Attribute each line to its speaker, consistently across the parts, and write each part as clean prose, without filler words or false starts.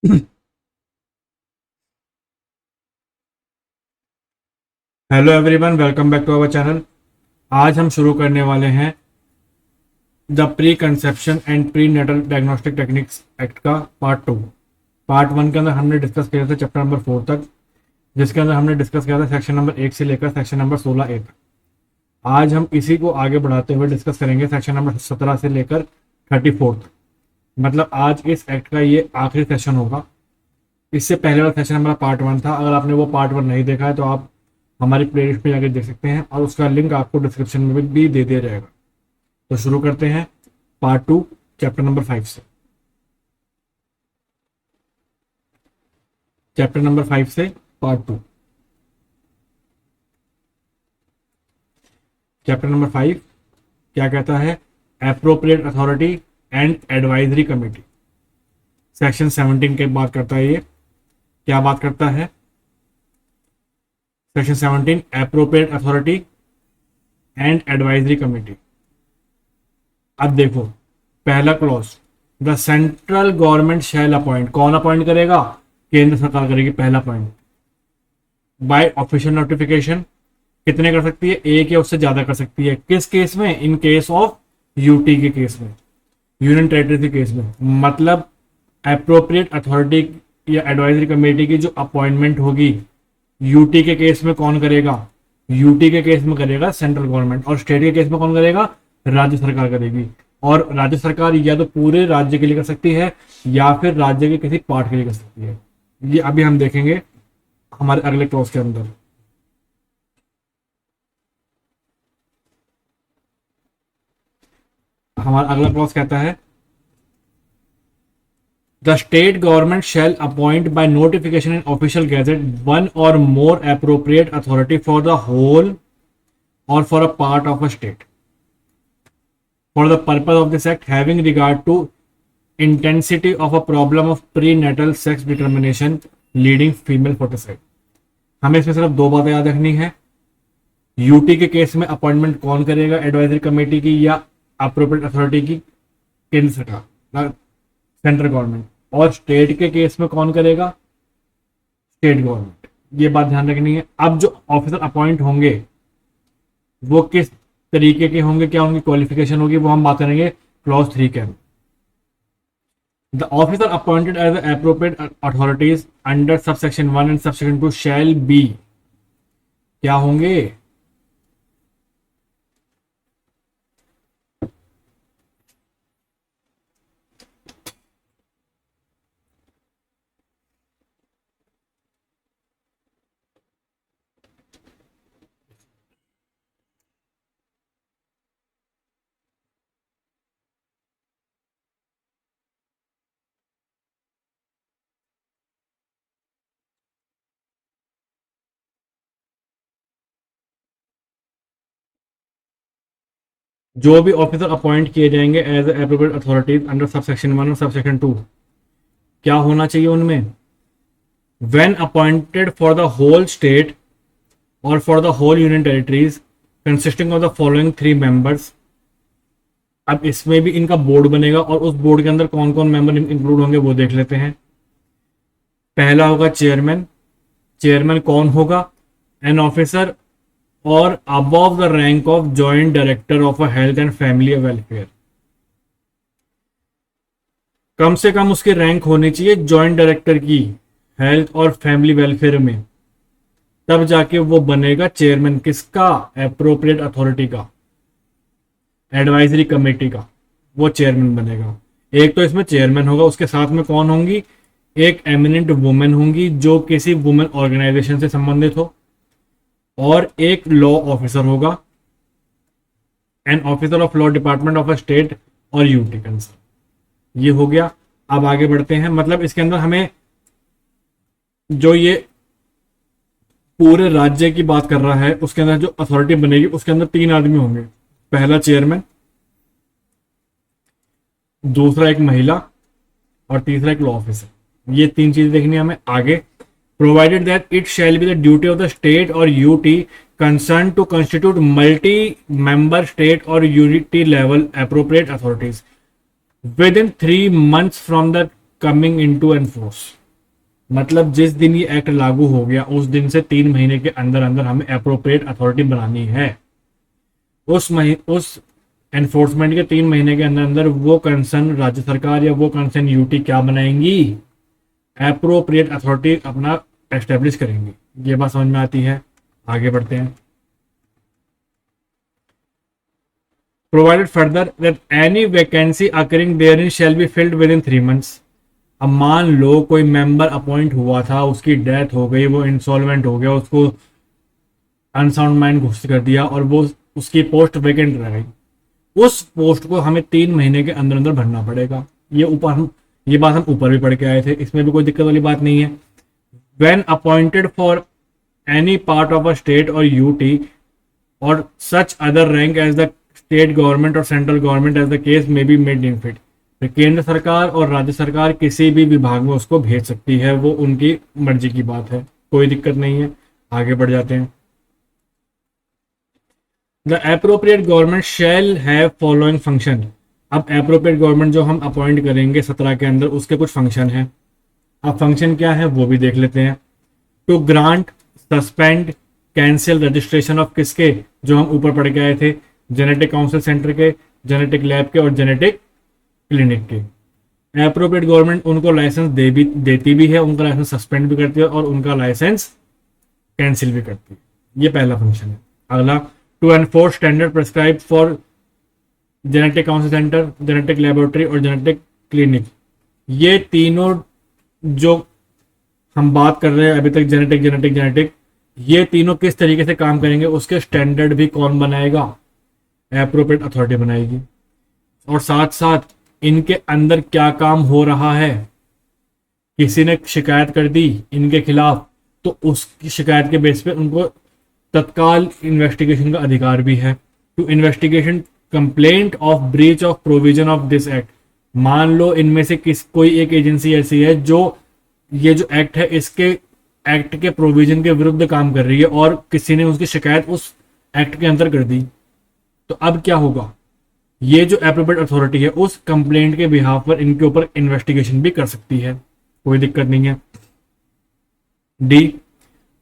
Speaker 1: Hello everyone, welcome back to our channel. आज हम शुरू करने वाले हैं the pre conception and pre natal diagnostic techniques act का पार्ट 2। पार्ट 1 के अंदर हमने डिस्कस किया था चैप्टर नंबर 4 तक, जिसके अंदर हमने डिस्कस किया था सेक्शन नंबर 1 से लेकर सेक्शन नंबर 16A तक। आज हम इसी को आगे बढ़ाते हुए डिस्कस करेंगे सेक्शन नंबर 17 से लेकर 34 तक। मतलब आज इस एक्ट का ये आखिरी सेशन होगा। इससे पहले वाला सेशन हमारा पार्ट 1 था। अगर आपने वो पार्ट 1 नहीं देखा है तो आप हमारी प्लेलिस्ट में जाकर देख सकते हैं, और उसका लिंक आपको डिस्क्रिप्शन में भी दे दिया जाएगा। तो शुरू करते हैं पार्ट 2 चैप्टर नंबर 5 से। चैप्टर नंबर 5 से पार्ट 2। चैप्टर नंबर 5 क्या कहता है? Appropriate authority and advisory committee. Section 17 के बात करता है। ये क्या बात करता है? Section 17 appropriate authority and advisory committee. अब देखो, पहला clause, the central government shall appoint. कौन अपॉइंट करेगा? केंद्र सरकार करेगी। पहला पॉइंट, बाय ऑफिशियल नोटिफिकेशन। कितने कर सकती है? एक या उससे ज्यादा कर सकती है। किस केस में? इन केस ऑफ यूटी के केस में, यूनियन टेरिटरी के केस में। मतलब एप्रोप्रिएट अथॉरिटी या एडवाइजरी कमेटी की जो अपॉइंटमेंट होगी यूटी के केस में कौन करेगा? यूटी के केस में करेगा सेंट्रल गवर्नमेंट, और स्टेट के केस में कौन करेगा? राज्य सरकार करेगी। और राज्य सरकार या तो पूरे राज्य के लिए कर सकती है या फिर राज्य के किसी पार्ट के लिए कर सकती है। ये अभी हम देखेंगे हमारे अगले क्लॉज के अंदर। हमारा अगला क्लॉज कहता है, the state government shall appoint by notification in official gazette one और more appropriate authority for the whole or for a part of a state for the purpose of this act having regard to intensity of a problem of prenatal sex determination leading female foeticide। हमें इसमें सिर्फ दो बातें याद रखनी है। UT के case में अपॉइंटमेंट कौन करेगा एडवाइजरी कमेटी की या अप्रोप्रिएट अथॉरिटी की? केंद्र सरकार, सेंट्रल गवर्नमेंट। और स्टेट के केस में कौन करेगा? State government. ये बात ध्यान रखनी है। अब जो ऑफिसर अपॉइंट होंगे वो किस तरीके के होंगे, क्या उनकी क्वालिफिकेशन होगी, वो हम बात करेंगे क्लॉज 3 के अंदर। The officer appointed as appropriate authorities under sub section 1 and sub section 2 shall be, क्या होंगे? जो भी ऑफिसर अपॉइंट किए जाएंगे as appropriate authorities under sub section 1 और सब सेक्शन 2, क्या होना चाहिए उनमें? When appointed for the whole state और for the whole union territories consisting of the following 3 members. अब इसमें भी इनका बोर्ड बनेगा, और उस बोर्ड के अंदर कौन कौन मेंबर इंक्लूड होंगे वो देख लेते हैं। पहला होगा चेयरमैन। चेयरमैन कौन होगा? एन ऑफिसर और above the rank of joint director of a health and family welfare. कम से कम उसकी रैंक होनी चाहिए जॉइंट डायरेक्टर की हेल्थ और फैमिली वेलफेयर में, तब जाके वो बनेगा चेयरमैन। किसका? एप्रोप्रिएट अथॉरिटी का, एडवाइजरी कमेटी का, वो चेयरमैन बनेगा। एक तो इसमें चेयरमैन होगा, उसके साथ में कौन होंगी? एक एमिनेंट वुमेन होंगी जो किसी वुमेन ऑर्गेनाइजेशन से संबंधित हो, और एक लॉ ऑफिसर होगा, an officer of law department of a state और यूटी कंसर्न। ये हो गया। अब आगे बढ़ते हैं। मतलब इसके अंदर हमें जो ये पूरे राज्य की बात कर रहा है, उसके अंदर जो अथॉरिटी बनेगी उसके अंदर 3 आदमी होंगे। पहला चेयरमैन, दूसरा एक महिला, और तीसरा एक लॉ ऑफिसर। ये 3 चीजें देखनी है हमें आगे। Provided that it shall be the duty of the state और UT concern to constitute multi member state और unity level appropriate authorities within 3 months from the coming into enforce, मतलब जिस दिन ये एक्ट लागू हो गया उस दिन से 3 महीने के अंदर अंदर हमें एप्रोप्रिएट अथॉरिटी बनानी है। उस एनफोर्समेंट के 3 महीने के अंदर अंदर वो कंसर्न राज्य सरकार या वो कंसर्न यूटी क्या बनाएंगी, एप्रोप्रिएट अथॉरिटी अपना एस्टेब्लिश करेंगी। ये बात समझ में आती है, आगे बढ़ते हैं। Provided further that any vacancy occurring therein shall be filled with in 3 months. अब मान लो कोई मेंबर अपॉइंट हुआ था, उसकी डेथ हो गई, वो इंसॉल्वेंट हो गया, उसको अनसाउंड माइंड घोषित कर दिया और वो उसकी पोस्ट वैकेंट रह गई, उस पोस्ट को हमें 3 महीने के अंदर अंदर भरना पड़ेगा। ये बात हम ऊपर भी पढ़ के आए थे, इसमें भी कोई दिक्कत वाली बात नहीं है। When appointed for any part of a state और यूटी और such other rank as the state government और central government as the case may be made in fit. केंद्र सरकार और राज्य सरकार किसी भी विभाग में उसको भेज सकती है, वो उनकी मर्जी की बात है, कोई दिक्कत नहीं है। आगे बढ़ जाते हैं। The appropriate government shall have following function. अब एप्रोप्रिएट गवर्नमेंट जो हम अपॉइंट करेंगे 17 के अंदर, उसके कुछ फंक्शन हैं। अब फंक्शन क्या है वो भी देख लेते हैं। To grant, suspend, cancel registration of किसके, जो हम ऊपर पढ़ के आए थे, जेनेटिक काउंसिल सेंटर के, जेनेटिक लैब के और जेनेटिक क्लिनिक के। एप्रोप्रिएट गवर्नमेंट उनको लाइसेंस देती भी है, उनका लाइसेंस सस्पेंड भी करती है और उनका लाइसेंस कैंसिल भी करती है। ये पहला फंक्शन है। अगला, to enforce standard prescribe for genetic council centre, genetic laboratory और जेनेटिक क्लिनिक। ये तीनों जो हम बात कर रहे हैं अभी तक, जेनेटिक, ये तीनों किस तरीके से काम करेंगे, उसके स्टैंडर्ड भी कौन बनाएगा, एप्रोप्रिएट अथॉरिटी बनाएगी। और साथ साथ इनके अंदर क्या काम हो रहा है, किसी ने शिकायत कर दी इनके खिलाफ तो उसकी शिकायत के बेस पे उनको तत्काल इन्वेस्टिगेशन का अधिकार भी है। To investigation complaint of breach of provision of this act. मान लो इनमें से कोई एक एजेंसी ऐसी है जो ये जो एक्ट है इसके एक्ट के प्रोविजन के विरुद्ध काम कर रही है और किसी ने उसकी शिकायत उस एक्ट के अंदर कर दी, तो अब क्या होगा, ये जो एप्रोप्रिएट अथॉरिटी है उस कंप्लेंट के बिहाफ पर इनके ऊपर इन्वेस्टिगेशन भी कर सकती है, कोई दिक्कत नहीं है। D,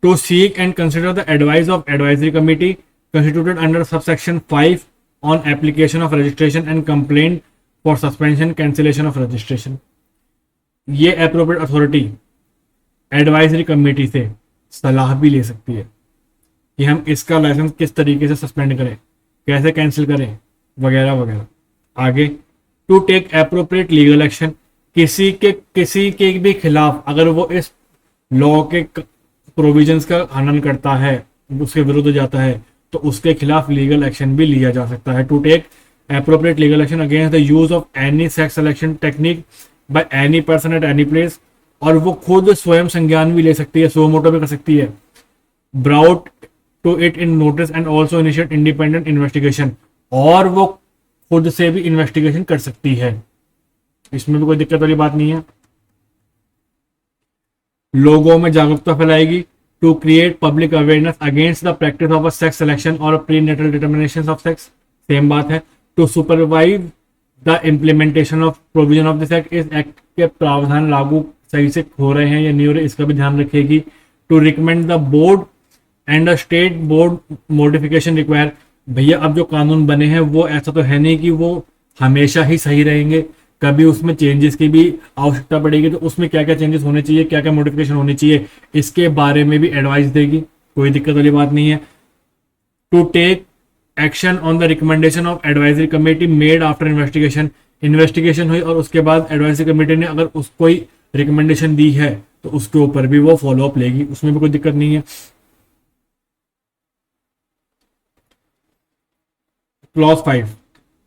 Speaker 1: to seek and consider the advice of advisory committee constituted under subsection 5 on application of registration and complaint for suspension cancellation of registration. ये एप्रोप्रिएट अथॉरिटी एडवाइजरी कमेटी से सलाह भी ले सकती है कि हम इसका लाइसेंस किस तरीके से सस्पेंड करें, कैसे कैंसिल करें, वगैरह वगैरह। आगे, to take appropriate legal action. किसी के भी खिलाफ अगर वो इस लॉ के प्रोविजंस का हनन करता है, उसके विरुद्ध जाता है, तो उसके खिलाफ लीगल एक्शन भी लिया जा सकता है। To take appropriate legal action against the use of any sex selection technique by any person at any place. और वो खुद स्वयं संज्ञान भी ले सकती है, सो मोटो भी कर सकती है। Brought to it in notice and also initiate independent investigation. और वो खुद से भी इन्वेस्टिगेशन कर सकती है, इसमें भी कोई दिक्कत वाली बात नहीं है। लोगों में जागरूकता फैलाएगी। To create public awareness against the practice of a sex selection और pre natal determination of sex, same बात है। To supervise the implementation of provision of this act. इस एक्ट के प्रावधान लागू सही से हो रहे हैं या नहीं हो रहे, इसका भी ध्यान रखेगी। To recommend the board and the state board modification require. भैया अब जो कानून बने हैं वो ऐसा तो है नहीं कि वो हमेशा ही सही रहेंगे, कभी उसमें चेंजेस की भी आवश्यकता पड़ेगी, तो उसमें क्या क्या चेंजेस होने चाहिए, क्या क्या मॉडिफिकेशन होनी चाहिए, इसके बारे में भी एडवाइस देगी, कोई दिक्कत वाली बात नहीं है। To take action on the recommendation of advisory committee made after investigation हुई और उसके बाद एडवाइजरी कमेटी ने अगर कोई रिकमेंडेशन दी है तो उसके ऊपर भी वो फॉलो अप लेगी, उसमें भी कोई दिक्कत नहीं है। क्लॉज 5,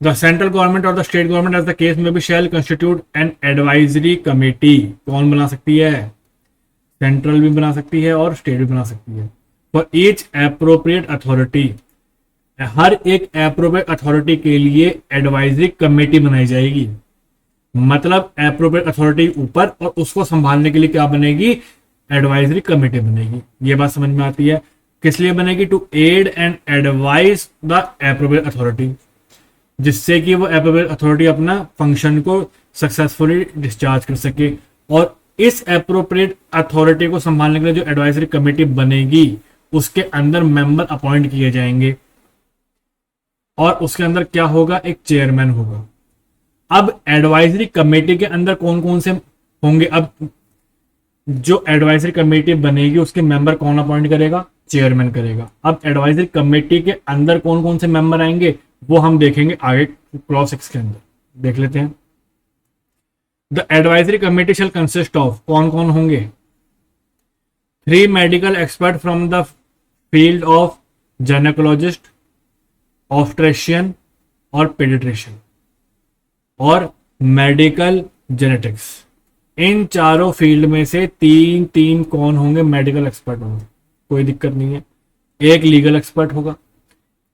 Speaker 1: द सेंट्रल गवर्नमेंट और the state government as the case में भी shall constitute an advisory committee. कौन बना सकती है, सेंट्रल भी बना सकती है और स्टेट भी बना सकती है। फॉर ईच एप्रोप्रिएट अथॉरिटी, हर एक एप्रोप्रिएट अथॉरिटी के लिए एडवाइजरी कमेटी बनाई जाएगी। मतलब एप्रोप्रिएट अथॉरिटी ऊपर और उसको संभालने के लिए क्या बनेगी, एडवाइजरी कमेटी बनेगी। ये बात समझ में आती है। किस लिए बनेगी, to aid and advise the appropriate authority. जिससे कि वो एप्रोप्रिएट अथॉरिटी अपना फंक्शन को सक्सेसफुली डिस्चार्ज कर सके। और इस एप्रोप्रिएट अथॉरिटी को संभालने के लिए जो एडवाइजरी कमेटी बनेगी उसके अंदर मेंबर अपॉइंट किए जाएंगे और उसके अंदर क्या होगा, एक चेयरमैन होगा। अब एडवाइजरी कमेटी के अंदर कौन कौन से होंगे, अब जो एडवाइजरी कमेटी बनेगी उसके मेंबर कौन अपॉइंट करेगा, चेयरमैन करेगा। अब एडवाइजरी कमेटी के अंदर कौन कौन से मेंबर आएंगे वो हम देखेंगे आगे क्लॉज 6 के अंदर, देख लेते हैं। The advisory committee shall consist of, कौन कौन होंगे, 3 medical expert from the field of gynaecologist, obstetrician और पेडिट्रिशियन और मेडिकल जेनेटिक्स। इन चारों फील्ड में से 3 कौन होंगे, मेडिकल एक्सपर्ट होंगे, कोई दिक्कत नहीं है। एक लीगल एक्सपर्ट होगा,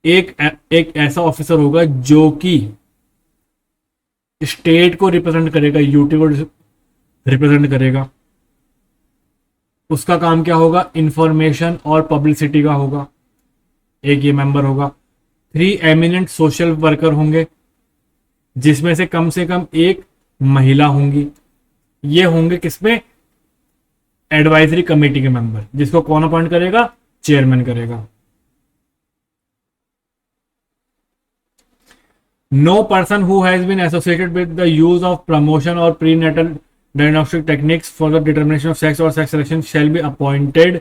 Speaker 1: एक ऐसा ऑफिसर होगा जो कि स्टेट को रिप्रेजेंट करेगा, यूटी को रिप्रेजेंट करेगा। उसका काम क्या होगा, इंफॉर्मेशन और पब्लिसिटी का होगा, एक ये मेंबर होगा। 3 एमिनेंट सोशल वर्कर होंगे जिसमें से कम एक महिला होंगी। ये होंगे किसमें, एडवाइजरी कमेटी के मेंबर, जिसको कौन अपॉइंट करेगा, चेयरमैन करेगा। No person who has been associated with the use of promotion और prenatal diagnostic techniques for the determination of sex और sex selection shall be appointed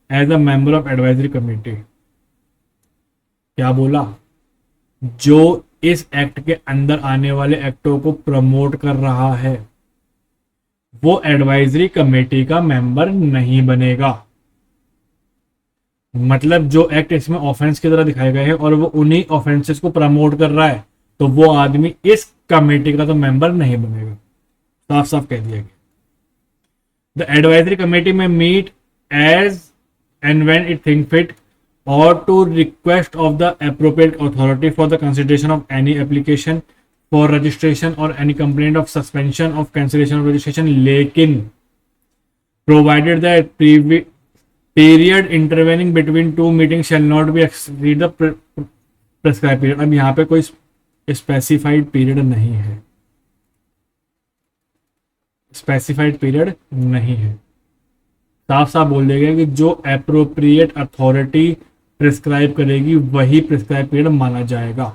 Speaker 1: as a member of advisory committee. क्या बोला, जो इस act के अंदर आने वाले एक्टों को प्रमोट कर रहा है वो एडवाइजरी कमेटी का मेंबर नहीं बनेगा। मतलब जो एक्ट इसमें ऑफेंस की तरह दिखाए गए हैं और वो उन्हीं ऑफेंसेस को प्रमोट कर रहा है तो वो आदमी इस कमेटी का तो मेंबर नहीं बनेगा, साफ साफ कह दिया गया। द एडवाइजरी कमेटी में meet as and when it think fit or to request of the appropriate authority for the consideration of any application for registration or any complaint of suspension of cancellation of registration, लेकिन provided that period intervening between 2 meetings shall not be exceed the prescribed period। अब यहाँ पे कोई specified period नहीं है, specified period नहीं है, साफ साफ बोल देगा कि जो appropriate authority प्रिस्क्राइब करेगी वही प्रिस्क्राइब पीरियड माना जाएगा।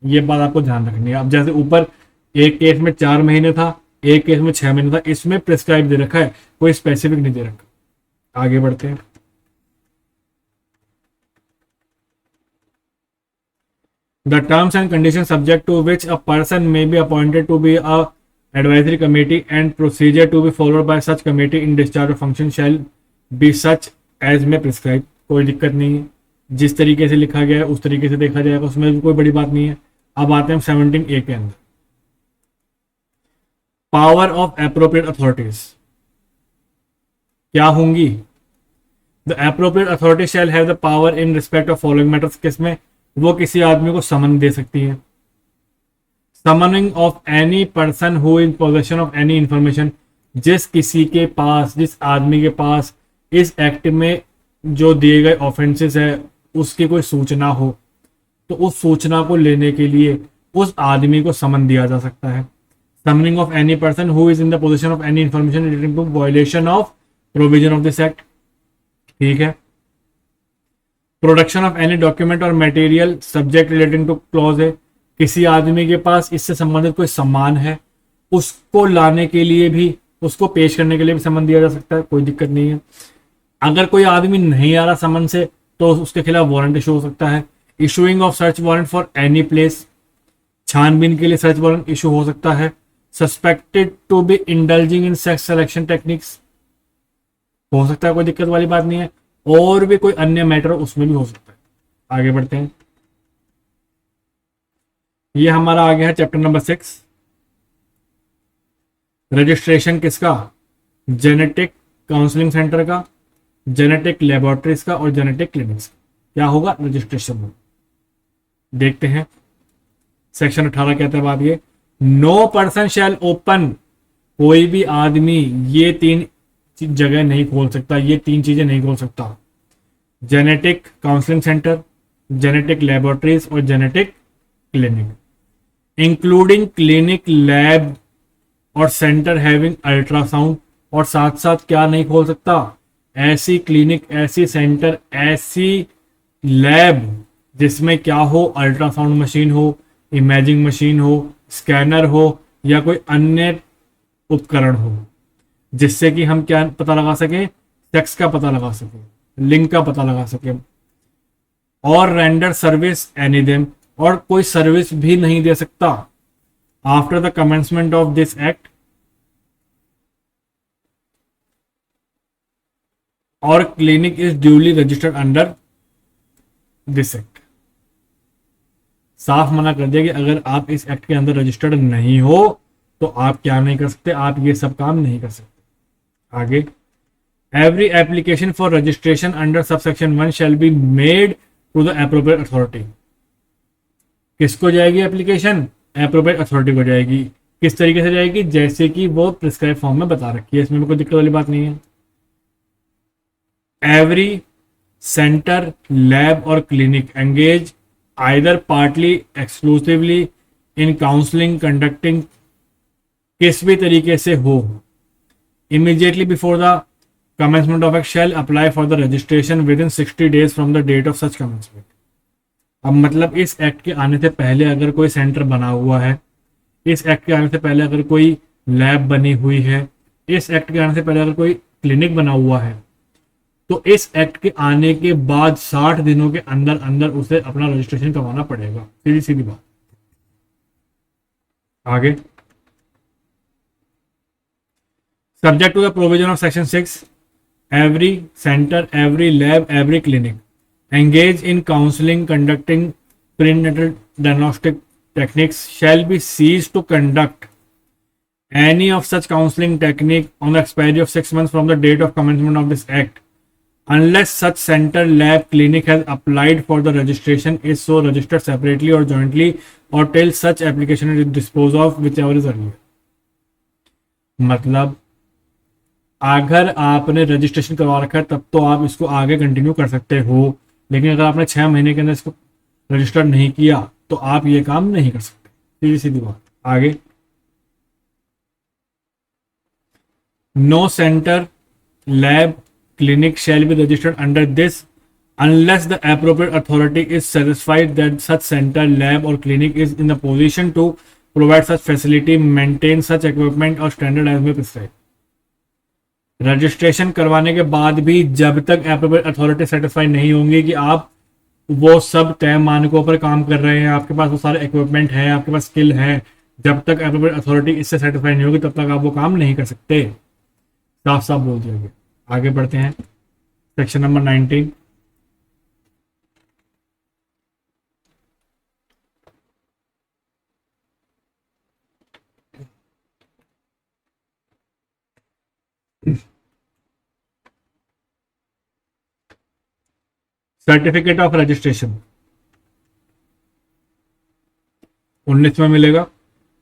Speaker 1: ये बात आपको ध्यान रखनी है। अब जैसे ऊपर एक केस में 4 महीने था, एक केस में 6 महीने था, इसमें प्रिस्क्राइब दे रखा है, कोई स्पेसिफिक नहीं दे रखा। आगे बढ़ते हैं। The terms and condition subject to which a person may be appointed to be a advisory committee and procedure to be followed by such committee in discharge of function shall be such as में prescribe. कोई दिक्कत नहीं है, जिस तरीके से लिखा गया है उस तरीके से देखा जाएगा, उसमें भी कोई बड़ी बात नहीं है। अब आते हैं 17A के अंदर, पावर ऑफ एप्रोप्रिएट अथॉरिटीज क्या होंगी। The appropriate authority shall have the power in respect of following matters, किसमें, वो किसी आदमी को समन दे सकती है। Summoning of any person who in possession of any information, जिस किसी के पास, जिस आदमी के पास इस एक्ट में जो दिए गए ऑफेंसेस है उसकी कोई सूचना हो तो उस सूचना को लेने के लिए उस आदमी को समन दिया जा सकता है। Summoning of any person who is in the position of any information relating to violation of provision of this act, ठीक है। प्रोडक्शन ऑफ एनी डॉक्यूमेंट और material subject relating to clause है, किसी आदमी के पास इससे संबंधित कोई सामान है उसको लाने के लिए भी, उसको पेश करने के लिए भी समन दिया जा सकता है, कोई दिक्कत नहीं है। अगर कोई आदमी नहीं आ रहा समन से तो उसके खिलाफ वारंट इशू हो सकता है। Issuing of search warrant for any place, छानबीन के लिए सर्च वारंट इशू हो सकता है। Suspected to be indulging in sex selection techniques हो सकता है, कोई दिक्कत वाली बात नहीं है। और भी कोई अन्य मैटर उसमें भी हो सकता है। आगे बढ़ते हैं। ये हमारा आ गया है चैप्टर नंबर 6, रजिस्ट्रेशन किसका, जेनेटिक काउंसलिंग सेंटर का, जेनेटिक लेबोरेटरीज का और जेनेटिक क्लिनिक्स। क्या होगा, रजिस्ट्रेशन में। देखते हैं सेक्शन 18 कहता है बात ये, नो पर्सन शैल ओपन, कोई भी आदमी ये 3 जगह नहीं खोल सकता, ये 3 चीजें नहीं खोल सकता। Genetic counselling centre, genetic laboratories और genetic clinic. Including clinic, lab और सेंटर हैविंग अल्ट्रासाउंड। और साथ साथ क्या नहीं खोल सकता, ऐसी क्लिनिक, ऐसी सेंटर, ऐसी लैब जिसमें क्या हो, अल्ट्रासाउंड मशीन हो, इमेजिंग मशीन हो, स्कैनर हो या कोई अन्य उपकरण हो, जिससे कि हम क्या पता लगा सके, सेक्स का पता लगा सके, लिंग का पता लगा सके। और रेंडर सर्विस एनी देम, और कोई सर्विस भी नहीं दे सकता after the commencement of this act, और clinic is duly registered under this act. साफ मना कर दिया कि अगर आप इस एक्ट के अंदर रजिस्टर्ड नहीं हो तो आप क्या नहीं कर सकते, आप ये सब काम नहीं कर सकते। आगे, every application for registration under subsection 1 shall be made to the appropriate authority. किसको जाएगी एप्लीकेशन? एप्रोप्रिएट अथॉरिटी को जाएगी। किस तरीके से जाएगी? जैसे कि वो प्रिस्क्राइब फॉर्म में बता रखी है, इसमें कोई दिक्कत वाली बात नहीं है। एवरी सेंटर, लैब और clinic engage either partly exclusively in counselling conducting, किस भी तरीके से हो, immediately before the commencement of act shall apply for the registration within 60 days from the date of such commencement। अब मतलब इस एक्ट के आने से पहले अगर कोई सेंटर बना हुआ है, इस एक्ट के आने से पहले अगर कोई लैब बनी हुई है, इस एक्ट के आने से पहले अगर कोई क्लिनिक बना हुआ है, तो इस एक्ट के आने के बाद 60 दिनों के अंदर अंदर उसे अपना रजिस्ट्रेशन करवाना पड़ेगा। सीधी सीधी बात। आगे, subject to the provision of section 6, every center, every lab, every clinic engage in counseling conducting prenatal diagnostic techniques shall be ceased to conduct any of such counseling technique on the expiry of 6 months from the date of commencement of this act unless such center, lab, clinic has applied for the registration, is so registered separately or jointly, or till such application is disposed of whichever is earlier। मतलब अगर आपने registration करवा रखा है तब तो आप इसको आगे कंटिन्यू कर सकते हो, लेकिन अगर आपने 6 महीने के अंदर इसको रजिस्टर नहीं किया तो आप ये काम नहीं कर सकते। सीधी सीधी बात। आगे, no centre, lab, clinic shall be registered under this unless the appropriate authority is satisfied that such center, lab or clinic is in the position to provide such facility, maintain such equipment or standard as may prescribe। Registration करवाने के बाद भी जब तक appropriate authority satisfy नहीं होंगी कि आप वो सब तय मानकों पर काम कर रहे हैं, आपके पास वो सारे इक्विपमेंट है, आपके पास स्किल है, जब तक एप्रोप्रिएट अथॉरिटी इससे सेटिस्फाई नहीं होगी तब तक आप वो काम नहीं कर सकते। साफ साफ बोल दिया गया। आगे बढ़ते हैं, section number 19। Certificate of registration 19 में मिलेगा।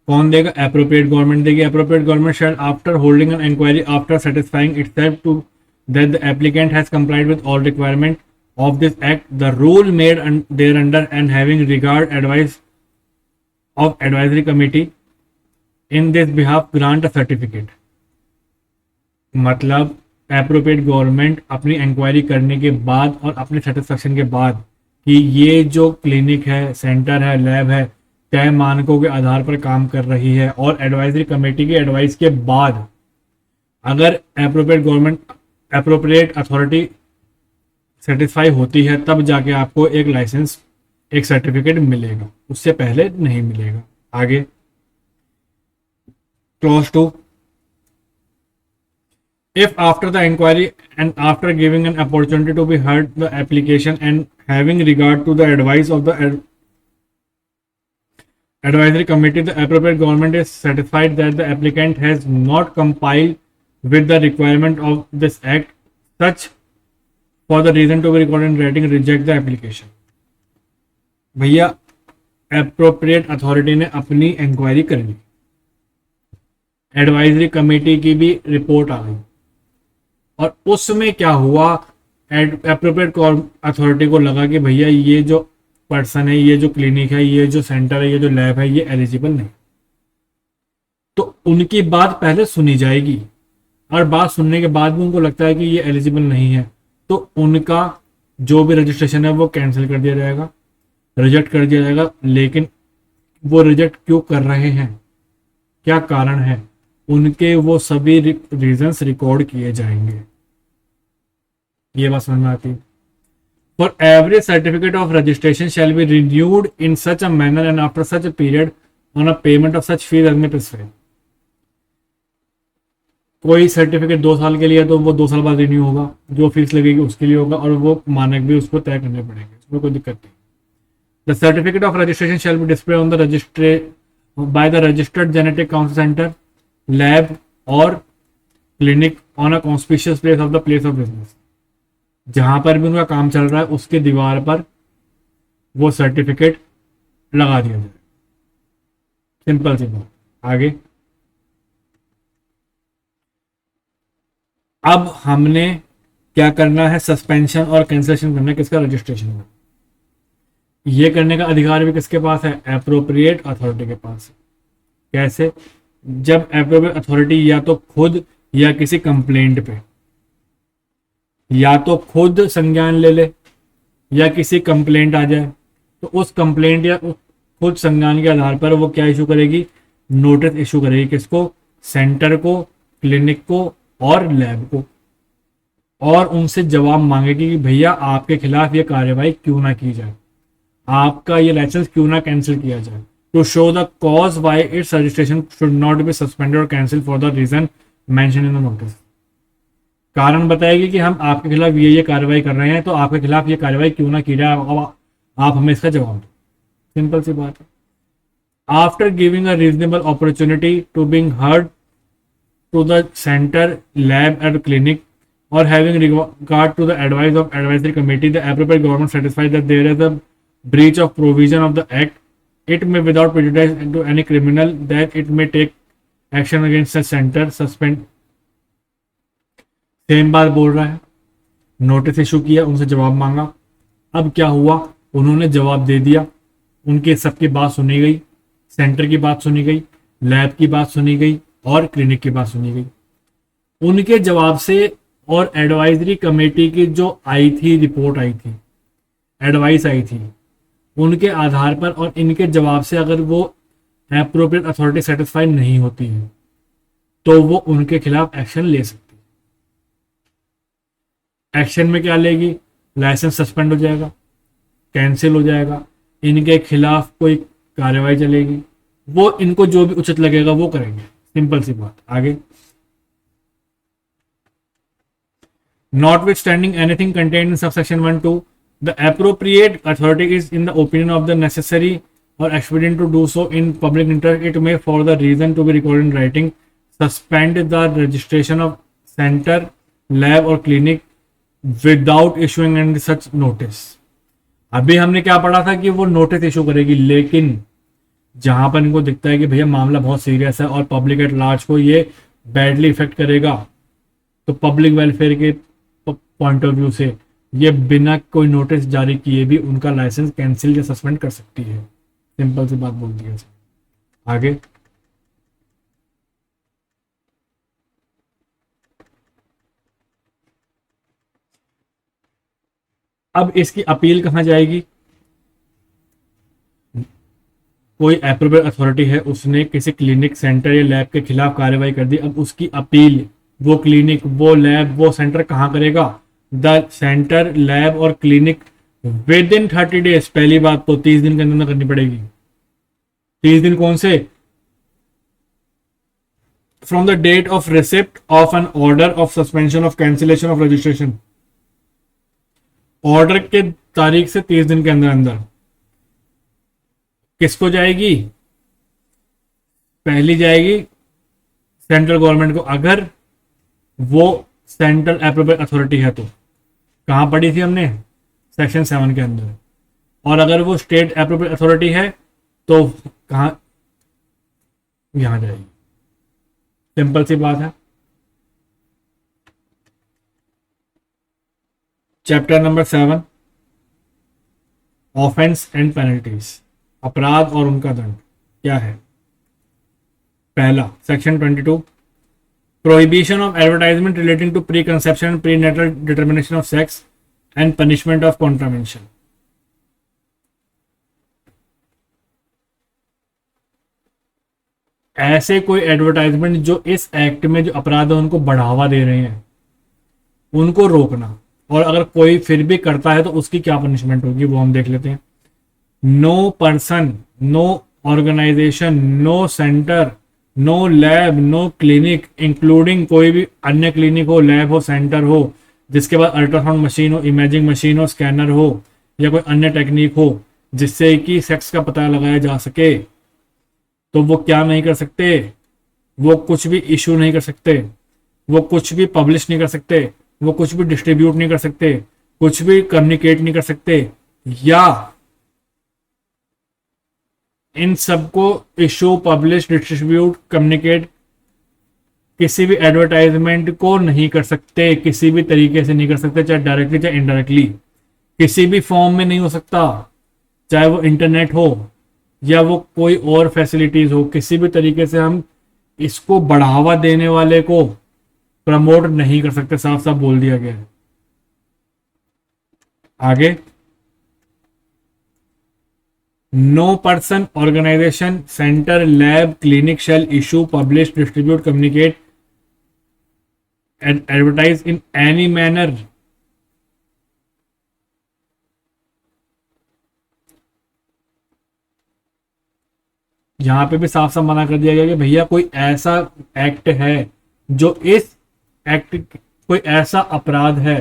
Speaker 1: कौन देगा? एप्रोप्रिएट गवर्नमेंट देगी। Appropriate government shall after holding an inquiry after satisfying itself to that the applicant has complied with all requirement of this act, the rule made thereunder and having regard advice of advisory committee in this behalf grant a certificate. मतलब appropriate government अपनी inquiry करने के बाद और अपने satisfaction के बाद कि ये जो क्लिनिक है, सेंटर है, लैब है, तय मानकों के आधार पर काम कर रही है और एडवाइजरी कमेटी की एडवाइस के बाद अगर एप्रोप्रिएट अथॉरिटी सेटिस्फाई होती है तब जाके आपको एक लाइसेंस, एक सर्टिफिकेट मिलेगा, उससे पहले नहीं मिलेगा। आगे, clause 2, if after the inquiry and after giving an opportunity to be heard the application and having regard to the advice of the advisory committee, the appropriate government is satisfied that the applicant has not complied with the requirement of this act, such for the reason to be recorded in writing, reject the application। भैया appropriate authority ने अपनी inquiry कर ली, advisory committee की भी report आ गई और उसमें क्या हुआ, एप्रोप्रिएट अथॉरिटी को लगा कि भैया ये जो पर्सन है, ये जो क्लिनिक है, ये जो सेंटर है, ये जो लैब है, ये एलिजिबल नहीं, तो उनकी बात पहले सुनी जाएगी। और बात सुनने के बाद भी उनको लगता है कि ये एलिजिबल नहीं है, तो उनका जो भी रजिस्ट्रेशन है वो कैंसिल कर दिया जाएगा, रिजेक्ट कर दिया जाएगा। लेकिन वो रिजेक्ट क्यों कर रहे हैं, क्या कारण है, उनके वो सभी रीजंस रिकॉर्ड किए जाएंगे। ये बात समझ में आती है। For every certificate of registration shall be renewed in such a manner and after such a period on a payment of such fees as may prescribe. कोई सर्टिफिकेट 2 साल के लिए है तो वो 2 साल बाद रिन्यू होगा, जो फीस लगेगी उसके लिए होगा, और वो मानक भी उसको तय करने पड़ेंगे, उसमें कोई दिक्कत नहीं। The certificate of registration shall be display on the registry by the registered genetic council centre, lab और clinic on a conspicuous place of the place of business. जहां पर भी उनका काम चल रहा है उसके दीवार पर वो सर्टिफिकेट लगा दिया जाए। सिंपल सी बात। आगे अब हमने क्या करना है, सस्पेंशन और कैंसिलेशन करना है किसका, रजिस्ट्रेशन का। ये करने का अधिकार भी किसके पास है, एप्रोप्रिएट अथॉरिटी के पास है। कैसे, जब एप्रोप्रिएट अथॉरिटी या तो खुद या किसी कंप्लेंट पे या तो खुद संज्ञान ले ले या किसी कंप्लेंट आ जाए, तो उस कंप्लेंट या खुद संज्ञान के आधार पर वो क्या इशू करेगी, नोटिस इशू करेगी। किसको, सेंटर को, क्लिनिक को और लैब को, और उनसे जवाब मांगेगी कि भैया आपके खिलाफ ये कार्रवाई क्यों ना की जाए, आपका ये लाइसेंस क्यों ना कैंसिल किया जाए। To show the cause why its registration should not be suspended और cancelled for the reason mention in the notice. कारण बताएगी कि हम आपके खिलाफ ये कार्रवाई कर रहे हैं, तो आपके खिलाफ ये कार्रवाई क्यों ना की जाए, आप हमें इसका जवाब दो। सिंपल सी बात है। After giving a reasonable opportunity to being heard to the center, lab and clinic, or having regard to the advice of advisory committee, the appropriate government satisfies that there is a breach of provision of the act, it may without prejudice to any criminal that it may take action against such center, suspend। Same बात बोल रहा है, notice issue किया, उनसे जवाब मांगा, अब क्या हुआ, उन्होंने जवाब दे दिया, उनके सबकी बात सुनी गई, सेंटर की बात सुनी गई, लैब की बात सुनी गई और क्लिनिक की बात सुनी गई। उनके जवाब से और एडवाइजरी कमेटी की जो आई थी, रिपोर्ट आई थी, एडवाइस आई थी, उनके आधार पर और इनके जवाब से अगर वो एप्रोप्रिएट अथॉरिटी सेटिस्फाई नहीं होती है तो वो उनके खिलाफ एक्शन ले सकती है। एक्शन में क्या लेगी, लाइसेंस सस्पेंड हो जाएगा, कैंसिल हो जाएगा, इनके खिलाफ कोई कार्रवाई चलेगी, वो इनको जो भी उचित लगेगा वो करेंगे। सिंपल सी बात। आगे, notwithstanding anything contained in subsection 1(2), the appropriate authority is in the opinion of the necessary or expedient to do so in public interest, it may for the reason to be recorded in writing suspend the registration of center, lab or clinic without issuing any such notice। अभी हमने क्या पढ़ा था कि वो notice issue करेगी, लेकिन जहां पर इनको दिखता है कि भैया मामला बहुत सीरियस है और पब्लिक एट लार्ज को ये बैडली इफेक्ट करेगा, तो पब्लिक वेलफेयर के पॉइंट ऑफ व्यू से ये बिना कोई नोटिस जारी किए भी उनका लाइसेंस कैंसिल या सस्पेंड कर सकती है। सिंपल सी बात बोल दी है। आगे, अब इसकी अपील कहां जाएगी, कोई एप्रोप्रिएट अथॉरिटी है, उसने किसी क्लिनिक, सेंटर या लैब के खिलाफ कार्रवाई कर दी, अब उसकी अपील वो क्लिनिक, वो लैब, वो सेंटर कहां करेगा, द सेंटर, लैब और क्लिनिक विद इन 30 डेज। पहली बात तो 30 दिन के अंदर करनी पड़ेगी। 30 दिन कौन से, from the date of receipt of an order of suspension of cancellation of registration. Order के तारीख से 30 दिन के अंदर अंदर किसको जाएगी, पहली जाएगी सेंट्रल गवर्नमेंट को, अगर वो सेंट्रल एप्रोप्रिएट अथॉरिटी है तो। कहां पढ़ी थी हमने, सेक्शन 7 के अंदर। और अगर वो स्टेट एप्रोप्रिएट अथॉरिटी है तो कहां, यहां जाएगी। सिंपल सी बात है। Chapter number 7 offence and penalties, अपराध और उनका दंड क्या है। पहला section 22, prohibition of advertisement relating to pre conception and pre natal determination of sex and punishment of contravention. ऐसे कोई एडवर्टाइजमेंट जो इस एक्ट में जो अपराध है उनको बढ़ावा दे रहे हैं, उनको रोकना, और अगर कोई फिर भी करता है तो उसकी क्या पनिशमेंट होगी वो हम देख लेते हैं। No person, no organisation, no centre, no lab, no clinic including कोई भी अन्य क्लिनिक हो, लैब हो, सेंटर हो जिसके पास अल्ट्रासाउंड मशीन हो, इमेजिंग मशीन हो, स्कैनर हो या कोई अन्य टेक्निक हो जिससे कि सेक्स का पता लगाया जा सके, तो वो क्या नहीं कर सकते, वो कुछ भी इशू नहीं कर सकते, वो कुछ भी पब्लिश नहीं कर सकते, वो कुछ भी डिस्ट्रीब्यूट नहीं कर सकते, कुछ भी कम्युनिकेट नहीं कर सकते, या इन सबको इशू, पब्लिश, डिस्ट्रीब्यूट, कम्युनिकेट किसी भी एडवर्टाइजमेंट को नहीं कर सकते, किसी भी तरीके से नहीं कर सकते, चाहे डायरेक्टली चाहे इनडायरेक्टली, किसी भी फॉर्म में नहीं हो सकता, चाहे वो इंटरनेट हो या वो कोई और फैसिलिटीज हो, किसी भी तरीके से हम इसको बढ़ावा देने वाले को प्रमोट नहीं कर सकते, साफ साफ बोल दिया गया है। आगे, no person, organisation, centre, lab, clinic shall issue, publish, distribute, communicate and advertise in any manner यहां पे भी साफ साफ मना कर दिया गया कि भैया कोई ऐसा एक्ट है जो इस एक्ट, कोई ऐसा अपराध है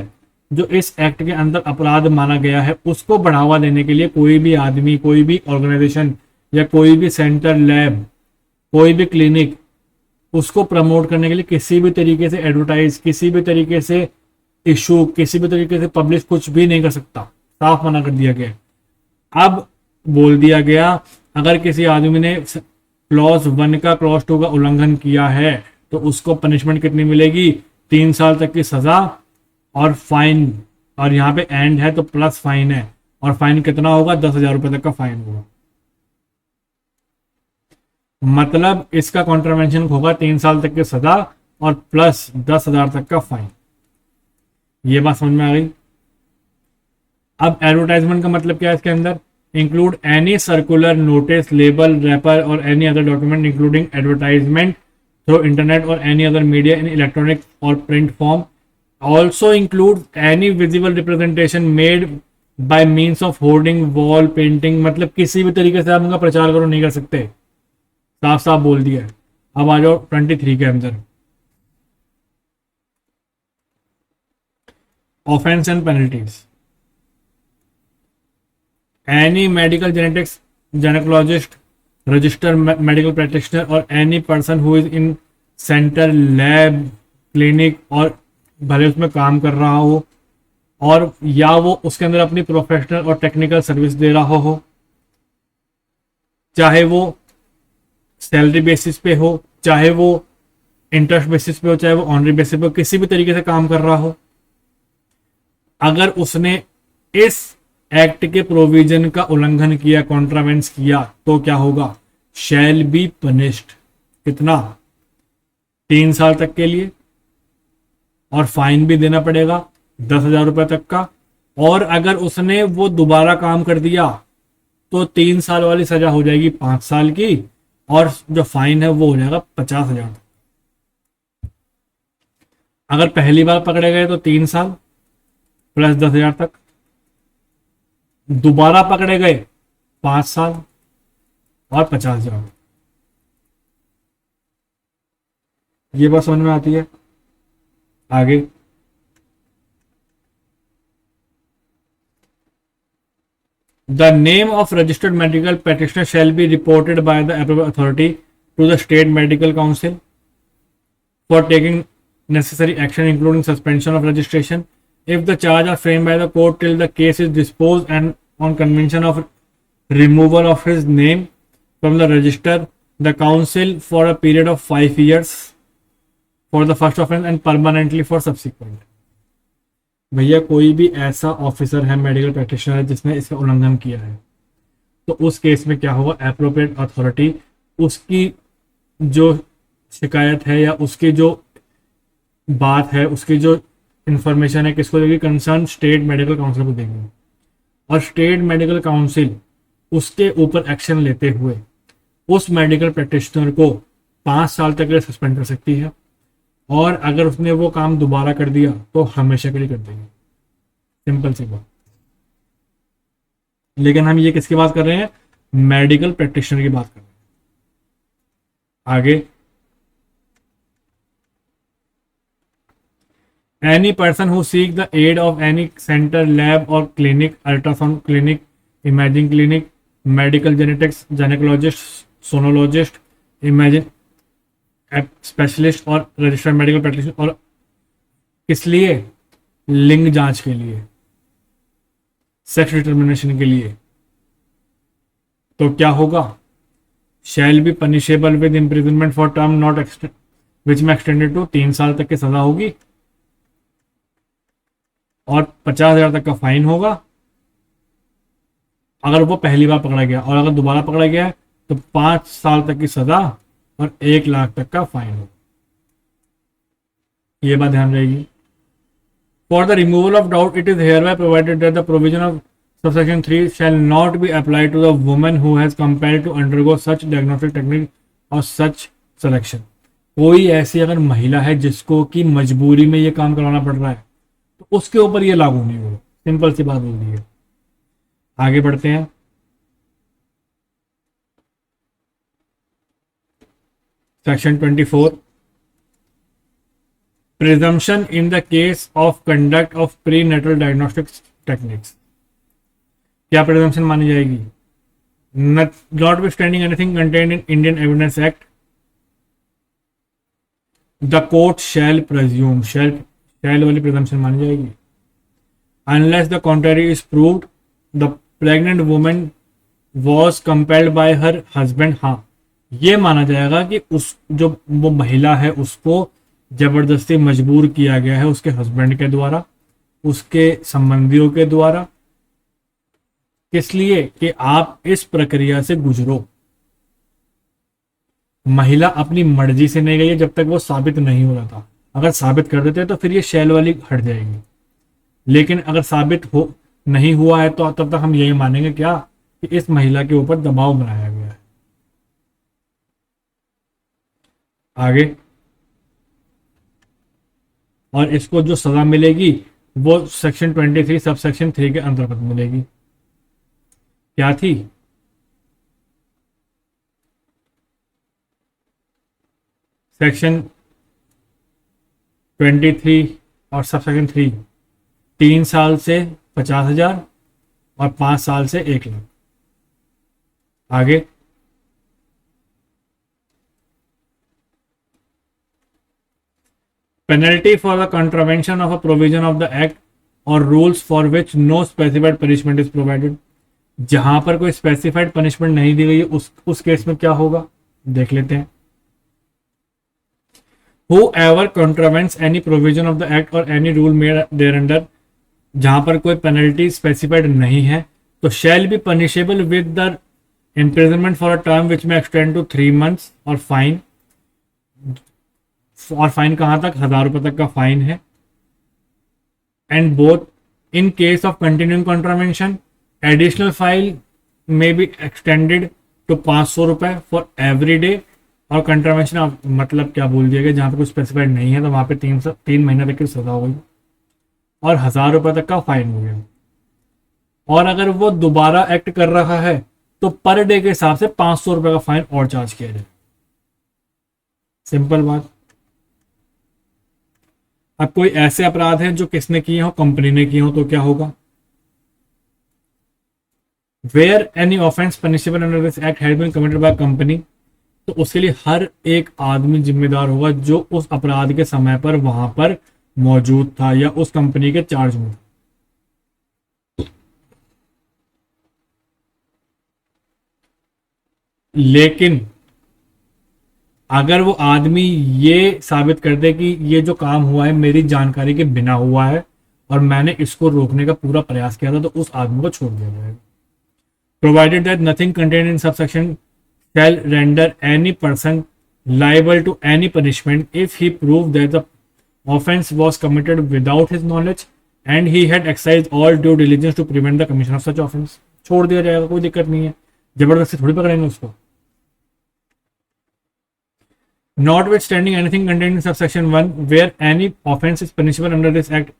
Speaker 1: जो इस एक्ट के अंदर अपराध माना गया है, उसको बढ़ावा देने के लिए कोई भी आदमी, कोई भी ऑर्गेनाइजेशन या कोई भी सेंटर, लैब, कोई भी क्लिनिक उसको प्रमोट करने के लिए किसी भी तरीके से एडवर्टाइज, किसी भी तरीके से इशू, किसी भी तरीके से पब्लिश कुछ भी नहीं कर सकता, साफ मना कर दिया गया। अब बोल दिया गया अगर किसी आदमी ने क्लॉज 1 का क्लॉज 2 का उल्लंघन किया है तो उसको पनिशमेंट कितनी मिलेगी, 3 साल तक की सजा और फाइन, और यहाँ पे एंड है तो प्लस फाइन है, और फाइन कितना होगा, 10,000 रुपए तक का फाइन होगा। मतलब इसका कॉन्ट्रावेंशन होगा 3 साल तक की सजा और प्लस 10,000 तक का फाइन। ये बात समझ में आ गई। अब एडवर्टाइजमेंट का मतलब क्या है इसके अंदर, include any circular, notice, label, wrapper और any other document including advertisement through internet और any other media in electronic और print form, also include any visible representation made by means of hoarding, wall painting, मतलब किसी भी तरीके से आप उनका प्रचार करो नहीं कर सकते, साफ साफ बोल दिया है। अब आ जाओ 23 के अंदर, offence and penalties. Any medical genetics gynecologist, registered medical practitioner or any person who is in center, lab, clinic और भले उसमें काम कर रहा हो और या वो उसके अंदर अपनी प्रोफेशनल और टेक्निकल सर्विस दे रहा हो, चाहे वो सैलरी बेसिस पे हो, चाहे वो इंटरेस्ट बेसिस पे हो, चाहे वो ऑनरी बेसिस पे हो, किसी भी तरीके से काम कर रहा हो, अगर उसने इस एक्ट के प्रोविजन का उल्लंघन किया, कॉन्ट्रावेंस किया, तो क्या होगा, शैल बी पनिश्ड, कितना, 3 साल तक के लिए, और फाइन भी देना पड़ेगा 10,000 रुपए तक का, और अगर उसने वो दोबारा काम कर दिया तो 3 साल वाली सजा हो जाएगी 5 साल की, और जो फाइन है वो हो जाएगा 50,000। अगर पहली बार पकड़े गए तो 3 साल प्लस 10,000 तक, दोबारा पकड़े गए 5 साल और 50,000। ये बात समझ में आती है। आगे, the name of registered medical practitioner shall be reported by the appropriate authority to the state medical council for taking necessary action including suspension of registration if the charge are framed by the court till the case is disposed and on conviction of removal of his name from the register the council for a period of 5 years for the first offense and permanently for subsequent। भैया कोई भी ऐसा officer है, medical practitioner है जिसने इसका उल्लंघन किया है, तो उस केस में क्या होगा, एप्रोप्रिएट अथॉरिटी उसकी जो शिकायत है या उसकी जो बात है, उसकी जो इंफॉर्मेशन है, किसको देगी, कंसर्न स्टेट मेडिकल काउंसिल को देगी। और स्टेट मेडिकल काउंसिल उसके ऊपर एक्शन लेते हुए उस मेडिकल प्रैक्टिशनर को 5 साल तक के लिए सस्पेंड कर सकती है, और अगर उसने वो काम दोबारा कर दिया तो हमेशा के लिए कर देगी। सिंपल सी बात। लेकिन हम ये किसकी बात कर रहे हैं, मेडिकल प्रैक्टिशनर की बात कर रहे हैं। आगे, any person who seek the aid of any center, lab or clinic, ultrasound clinic, imaging clinic, medical genetics, gynecologist, sonologist, imagine specialist और रजिस्टर्ड मेडिकल प्रैक्टिशनर, और किस लिए, लिंग जांच के लिए, सेक्स डिटर्मिनेशन के लिए, तो क्या होगा, shall be punishable with imprisonment for term not which में एक्सटेंडेड टू 3 साल तक की सजा होगी, और 50,000 तक का फाइन होगा अगर वो पहली बार पकड़ा गया, और अगर दोबारा पकड़ा गया तो 5 साल तक की सजा और 1 लाख तक का फाइन होगा। ये बात ध्यान रहेगी। For the removal of doubt it is hereby provided that the provision of subsection 3 shall not be applied to the woman who has compelled to undergo such diagnostic technique और such selection. कोई ऐसी अगर महिला है जिसको कि मजबूरी में ये काम करवाना पड़ रहा है तो उसके ऊपर ये लागू नहीं होगा। सिंपल सी बात बोल दी है। आगे बढ़ते हैं। Section 24, presumption in the case of conduct of prenatal diagnostic techniques. क्या प्रिजम्पशन मानी जाएगी, notwithstanding anything contained in Indian evidence act the court shall presume, shall वाली प्रिजम्पशन मानी जाएगी। Unless the contrary is proved the pregnant woman was compelled by her husband. हाँ, ये माना जाएगा कि उस जो वो महिला है उसको जबरदस्ती मजबूर किया गया है उसके हस्बैंड के द्वारा, उसके संबंधियों के द्वारा। किस लिए कि आप इस प्रक्रिया से गुजरो। महिला अपनी मर्जी से नहीं गई है जब तक वो साबित नहीं हो रहा था। अगर साबित कर देते तो फिर ये शैल वाली हट जाएगी, लेकिन अगर साबित हो नहीं हुआ है तो तब तक हम यही मानेंगे क्या कि इस महिला के ऊपर दबाव बनाया गया है। आगे, और इसको जो सजा मिलेगी वो सेक्शन 23 सब सेक्शन 3 के अंतर्गत मिलेगी। क्या थी, सेक्शन 23 और सब सेक्शन 3 3 साल से 50,000 और 5 साल से 1 लाख। आगे, penalty for the contravention of a provision of the act or rules for which no specified punishment is provided। जहां पर कोई स्पेसिफाइड पनिशमेंट नहीं दी गई उस केस में क्या होगा देख लेते हैं। Whoever contravenes any provision of the act or any rule made thereunder, जहां पर कोई पेनल्टी स्पेसिफाइड नहीं है तो shall be punishable with the imprisonment for a term which may extend to 3 months और फाइन। और फाइन कहां तक, 1,000 रुपए तक का फाइन है। And both in case of continuing contravention additional fine में बी एक्सटेंडेड टू 500 रुपए फॉर एवरी डे। और कंट्रावेंशन मतलब क्या बोल दिया गया, जहां पर कुछ स्पेसिफाइड नहीं है तो वहां पे 3 महीने तक की सजा हो गई और 1,000 रुपए तक का फाइन हो गया। और अगर वो दोबारा एक्ट कर रहा है तो पर डे के हिसाब से 500 रुपए का फाइन और चार्ज किया जाए। सिंपल बात। अब कोई ऐसे अपराध हैं जो किसने किए हो, कंपनी ने किए हो, तो क्या होगा, where any offence punishable under this act has been committed by company, तो उसके लिए हर एक आदमी जिम्मेदार होगा जो उस अपराध के समय पर वहां पर मौजूद था या उस कंपनी के चार्ज में था। लेकिन अगर वो आदमी ये साबित कर दे कि ये जो काम हुआ है मेरी जानकारी के बिना हुआ है और मैंने इसको रोकने का पूरा प्रयास किया था, तो उस आदमी को छोड़ दिया जाएगा। Provided that nothing contained in subsection shall render any person liable to any punishment if he proved that the offense was committed without his knowledge and he had exercised all due diligence to prevent the commission of such offense। छोड़ दिया जाएगा, कोई दिक्कत नहीं है, जबरदस्ती थोड़ी पकड़ेंगे उसको। Notwithstanding anything contained in subsection 1 where any offense is punishable under this act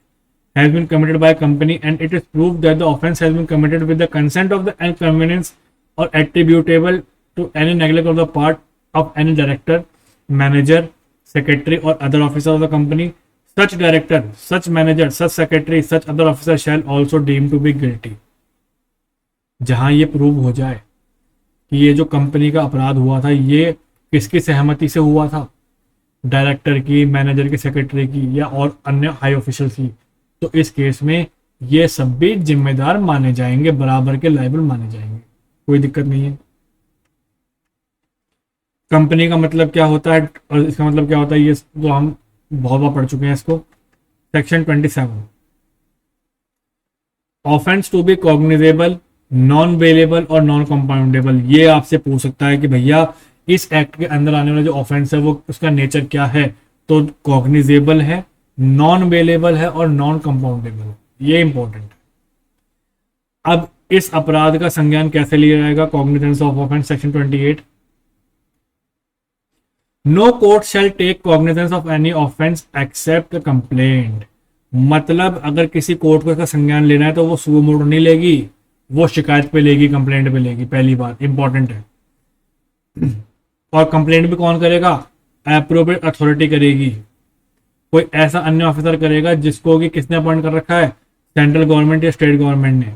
Speaker 1: has been committed by a company and it is proved that the offense has been committed with the consent of the inconvenience or attributable to any neglect of the part of any director, manager, secretary or other officer of the company, such director, such manager, such secretary, such other officer shall also deem to be guilty। जहां ये prove हो जाए कि ये जो company का अपराध हुआ था ये किसकी सहमति से हुआ था, डायरेक्टर की, मैनेजर की, सेक्रेटरी की या और अन्य हाई ऑफिशियल की, तो इस केस में ये सब भी जिम्मेदार माने जाएंगे, बराबर के लायबल माने जाएंगे, कोई दिक्कत नहीं है। कंपनी का मतलब क्या होता है और इसका मतलब क्या होता है, ये तो हम बहुत बार पढ़ चुके हैं इसको। Section 27, offence to be cognizable, non bailable और नॉन कंपाउंडेबल। ये आपसे पूछ सकता है कि भैया इस एक्ट के अंदर आने वाला जो ऑफेंस है वो उसका नेचर क्या है, तो कॉग्निजेबल है, नॉन बेलेबल है और नॉन कंपाउंडेबल है, ये इंपॉर्टेंट है। अब इस अपराध का संज्ञान कैसे लिया जाएगा, cognizance of offence, section 28, no court shall take cognizance of any offence except complaint. मतलब अगर किसी कोर्ट को इसका संज्ञान लेना है तो वो सुओ मोटो नहीं लेगी, वो शिकायत पे लेगी, कंप्लेंट पे लेगी, पहली बात इंपॉर्टेंट है। और कंप्लेंट भी कौन करेगा, एप्रोप्रिएट अथॉरिटी करेगी, कोई ऐसा अन्य ऑफिसर करेगा जिसको कि किसने अपॉइंट कर रखा है, सेंट्रल गवर्नमेंट या स्टेट गवर्नमेंट ने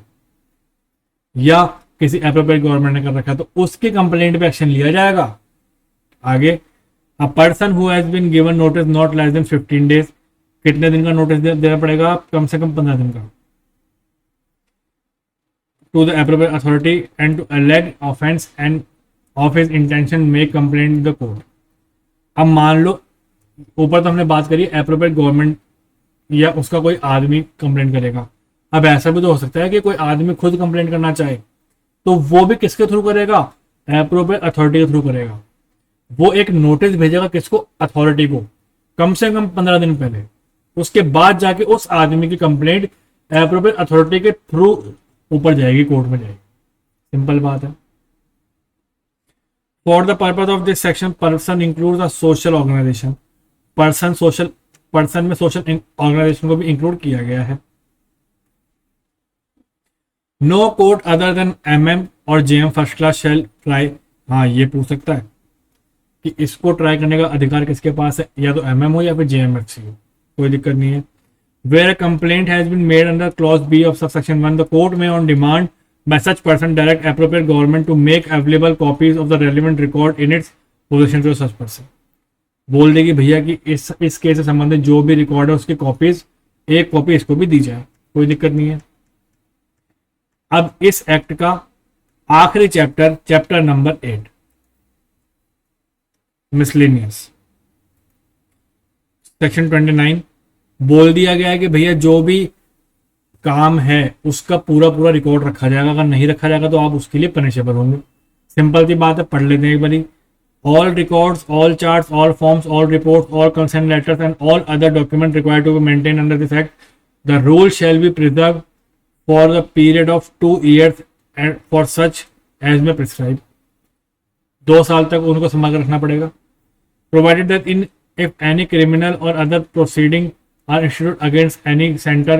Speaker 1: या किसी एप्रोप्रिएट गवर्नमेंट ने कर रखा है, तो उसकी कंप्लेंट पे एक्शन लिया जाएगा। आगे, a person who has been given notice not less than 15 days, कितने दिन का नोटिस देना पड़ेगा, कम से कम 15 दिन का, to the appropriate authority and to allege offence and of his intention make complaint the court. अब मान लो ऊपर तो हमने बात करी एप्रोप्रिएट गवर्नमेंट या उसका कोई आदमी कंप्लेंट करेगा, अब ऐसा भी तो हो सकता है कि कोई आदमी खुद कंप्लेंट करना चाहे, तो वो भी किसके थ्रू करेगा, एप्रोप्रिएट अथॉरिटी के थ्रू करेगा। वो एक नोटिस भेजेगा किसको, अथॉरिटी को, कम से कम 15 दिन पहले, उसके बाद जाके उस आदमी की कंप्लेंट एप्रोप्रिएट अथॉरिटी के थ्रू ऊपर जाएगी, कोर्ट में जाएगी, सिंपल बात है। For the purpose of this section person includes a social organisation, person में सोशल ऑर्गेनाइजेशन को भी इंक्लूड किया गया है। No court other than MM और JM first class shall try, हाँ ये पूछ सकता है कि इसको ट्राई करने का अधिकार किसके पास है, या तो MM हो या फिर JMFC हो, कोई दिक्कत नहीं है। Where a complaint has been made under clause B of subsection 1, the court may on demand by such person direct appropriate government to make available copies of the relevant record in its possession to such person। बोल देगी भैया कि इस case से संबंधित जो भी record है उसकी कॉपीज, एक कॉपी इसको भी दी जाए, कोई दिक्कत नहीं है। अब इस एक्ट का आखिरी chapter, chapter number 8, miscellaneous, section 29, बोल दिया गया है कि भैया जो भी काम है उसका पूरा पूरा रिकॉर्ड रखा जाएगा, अगर नहीं रखा जाएगा तो आप उसके लिए पनिशेबल होंगे। सिंपल सी बात है, पढ़ लेते हैं एक बारी। All records, all charts, all forms, all reports, all consent letters and all other document required to be maintain under this act, the rule shall be preserve for the period of 2 years and for such as में prescribe. 2 साल तक उनको संभाल कर रखना पड़ेगा। Provided that in if any criminal और other proceeding are issued against any center,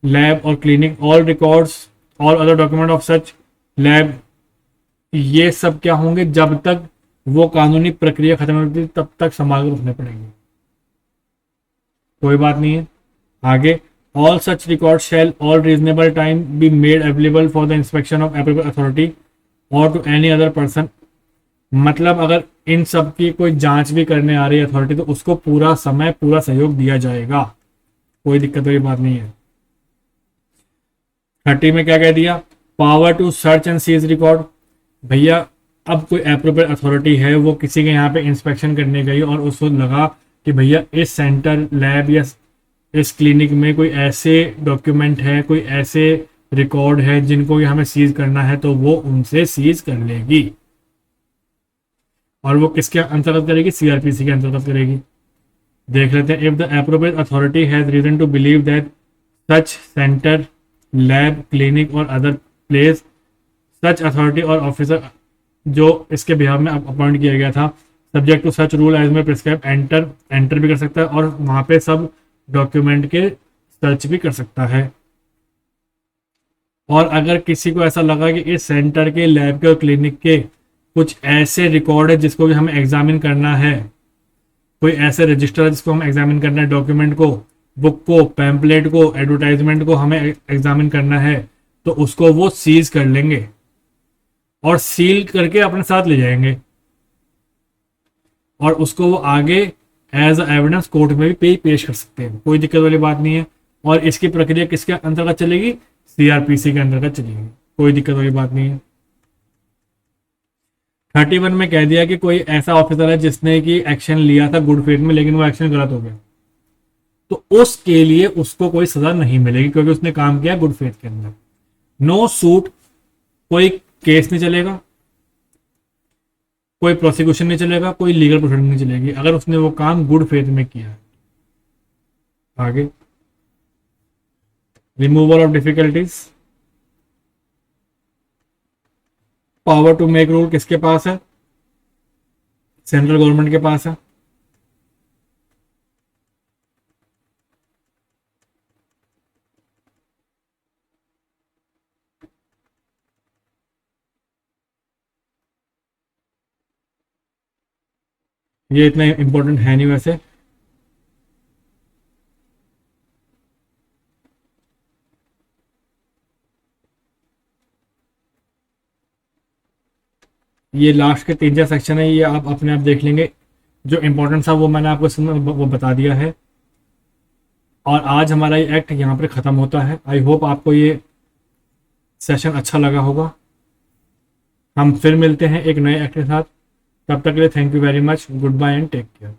Speaker 1: lab or clinic, all records, all other document of such lab, ये सब क्या होंगे, जब तक वो कानूनी प्रक्रिया खत्म नहीं होती तब तक संभाल कर रखने पड़ेंगे, कोई बात नहीं है। आगे, all such records shall all reasonable time be made available for the inspection of appropriate authority or to any other person। मतलब अगर इन सब की कोई जांच भी करने आ रही है अथॉरिटी तो उसको पूरा समय, पूरा सहयोग दिया जाएगा, कोई दिक्कत वाली बात नहीं है। 30 में क्या कह दिया, power to search and seize record. भैया अब कोई एप्रोप्रिएट अथॉरिटी है, वो किसी के यहाँ पे इंस्पेक्शन करने गई और उसको लगा कि भैया इस सेंटर, लैब या इस क्लिनिक में कोई ऐसे डॉक्यूमेंट है, कोई ऐसे रिकॉर्ड है जिनको ये हमें सीज करना है, तो वो उनसे सीज कर लेगी। और वो किसके अंतर्गत करेगी? सीआरपीसी के अंतर्गत करेगी। देख लेते हैं। If the appropriate authority has reason to believe that such centre, lab, clinic और अदर प्लेस, सच अथॉरिटी और ऑफिसर जो इसके बिहार में अपॉइंट किया गया था, subject to such rule as में प्रिस्क्राइब, एंटर भी कर सकता है और वहां पे सब डॉक्यूमेंट के सर्च भी कर सकता है। और अगर किसी को ऐसा लगा कि इस सेंटर के, लैब के और क्लिनिक के कुछ ऐसे रिकॉर्ड है जिसको भी हमें एग्जामिन करना है, कोई ऐसे रजिस्टर है जिसको हम एग्जामिन करना है, डॉक्यूमेंट को, बुक को, पैम्पलेट को, एडवर्टाइजमेंट को हमें एग्जामिन करना है, तो उसको वो सीज कर लेंगे और सील करके अपने साथ ले जाएंगे और उसको वो आगे एज अ एविडेंस कोर्ट में भी पेश कर सकते हैं। कोई दिक्कत वाली बात नहीं है। और इसकी प्रक्रिया किसके अंतर्गत चलेगी? सीआरपीसी के अंतर्गत चलेगी। कोई दिक्कत वाली बात नहीं है। 31 में कह दिया कि कोई ऐसा ऑफिसर है जिसने कि एक्शन लिया था गुड फेथ में, लेकिन वो एक्शन गलत हो गया, तो उसके लिए उसको कोई सजा नहीं मिलेगी क्योंकि उसने काम किया गुड फेथ के अंदर। नो सूट, कोई केस नहीं चलेगा, कोई प्रोसिक्यूशन नहीं चलेगा, कोई लीगल प्रोसीडिंग नहीं चलेगी अगर उसने वो काम गुड फेथ में किया है। आगे, removal of difficulties, power to make rule किसके पास है? सेंट्रल गवर्नमेंट के पास है। ये इतना इंपॉर्टेंट है नहीं वैसे। ये लास्ट के 3-4 सेक्शन है, ये आप अपने आप देख लेंगे। जो इंपॉर्टेंट था वो मैंने आपको इसमें वो बता दिया है। और आज हमारा ये एक्ट यहाँ पर ख़त्म होता है। आई होप आपको ये सेशन अच्छा लगा होगा। हम फिर मिलते हैं एक नए एक्ट के साथ। तब तक के लिए thank you very much. Goodbye and take care.